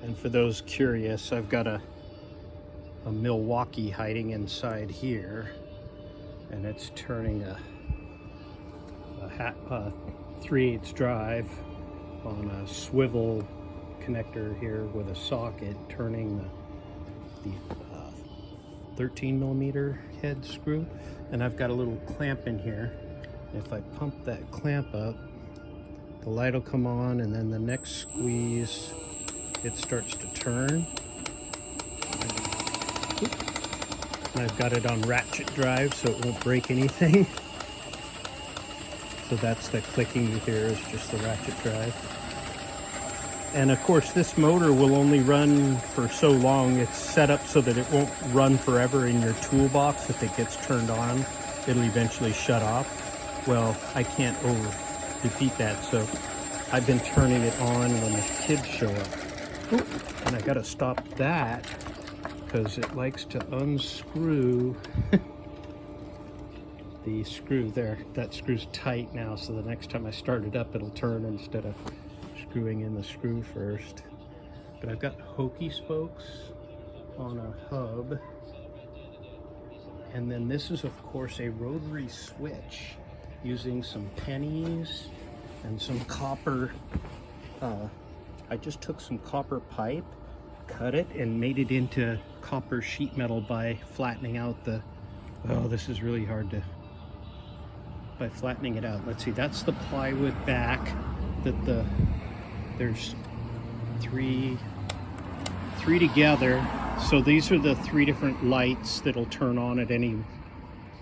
And for those curious, I've got a Milwaukee hiding inside here, and it's turning a 3/8 drive on a swivel connector here with a socket, turning the 13 millimeter head screw. And I've got a little clamp in here. If I pump that clamp up, the light will come on, and then the next squeeze, it starts to turn. And I've got it on ratchet drive so it won't break anything. So that's the clicking you hear, is just the ratchet drive. And of course this motor will only run for so long. It's set up so that it won't run forever in your toolbox. If it gets turned on, it'll eventually shut off. Well, I can't repeat that, so I've been turning it on when the kids show up. Ooh, and I gotta stop that because it likes to unscrew the screw there. That screw's tight now, so the next time I start it up, it'll turn instead of screwing in the screw first. But I've got hokey spokes on a hub. And then this is, of course, a rotary switch using some pennies and some copper. I just took some copper pipe, cut it, and made it into copper sheet metal by flattening out the, oh, this is really hard to, by flattening it out. Let's see, that's the plywood back that there's three together. So these are the 3 different lights that'll turn on at any,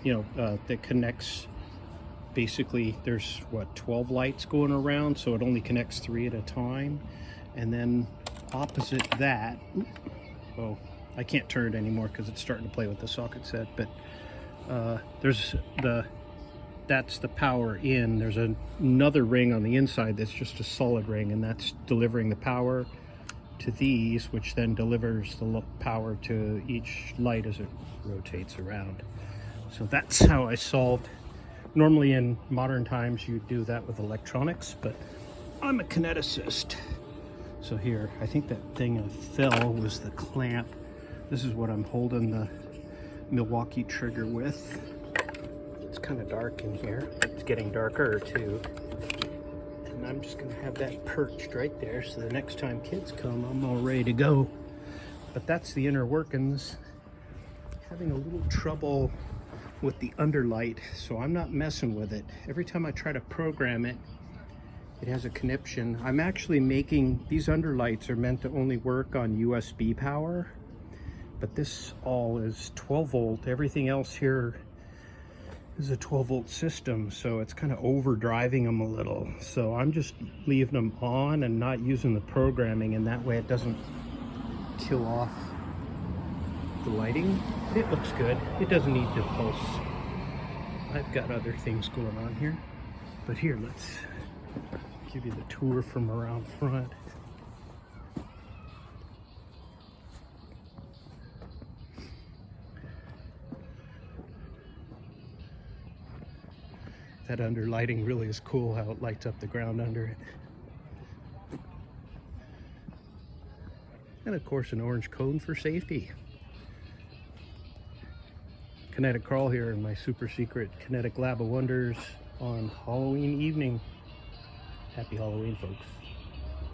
that connects. Basically, there's what, 12 lights going around, so it only connects 3 at a time. And then opposite that, well, I can't turn it anymore because it's starting to play with the socket set, but that's the power in. There's another ring on the inside that's just a solid ring, and that's delivering the power to these, which then delivers the power to each light as it rotates around. So that's how I solved. Normally in modern times you do that with electronics, but I'm a kineticist. So here, I think that thing that fell was the clamp. This is what I'm holding the Milwaukee trigger with. It's kind of dark in here. It's getting darker too. And I'm just gonna have that perched right there, so the next time kids come, I'm all ready to go. But that's the inner workings. Having a little trouble with the underlight, so I'm not messing with it. Every time I try to program it, it has a conniption. I'm actually making, these underlights are meant to only work on USB power, but this all is 12 volt. Everything else here is a 12 volt system, so it's kind of overdriving them a little. So I'm just leaving them on and not using the programming, and that way it doesn't kill off the lighting. It looks good. It doesn't need to pulse. I've got other things going on here, but here, let's give you the tour from around front. That underlighting really is cool, how it lights up the ground under it. And of course an orange cone for safety. Kinetic Carl here in my super secret Kinetic Lab of Wonders on Halloween evening. Happy Halloween, folks.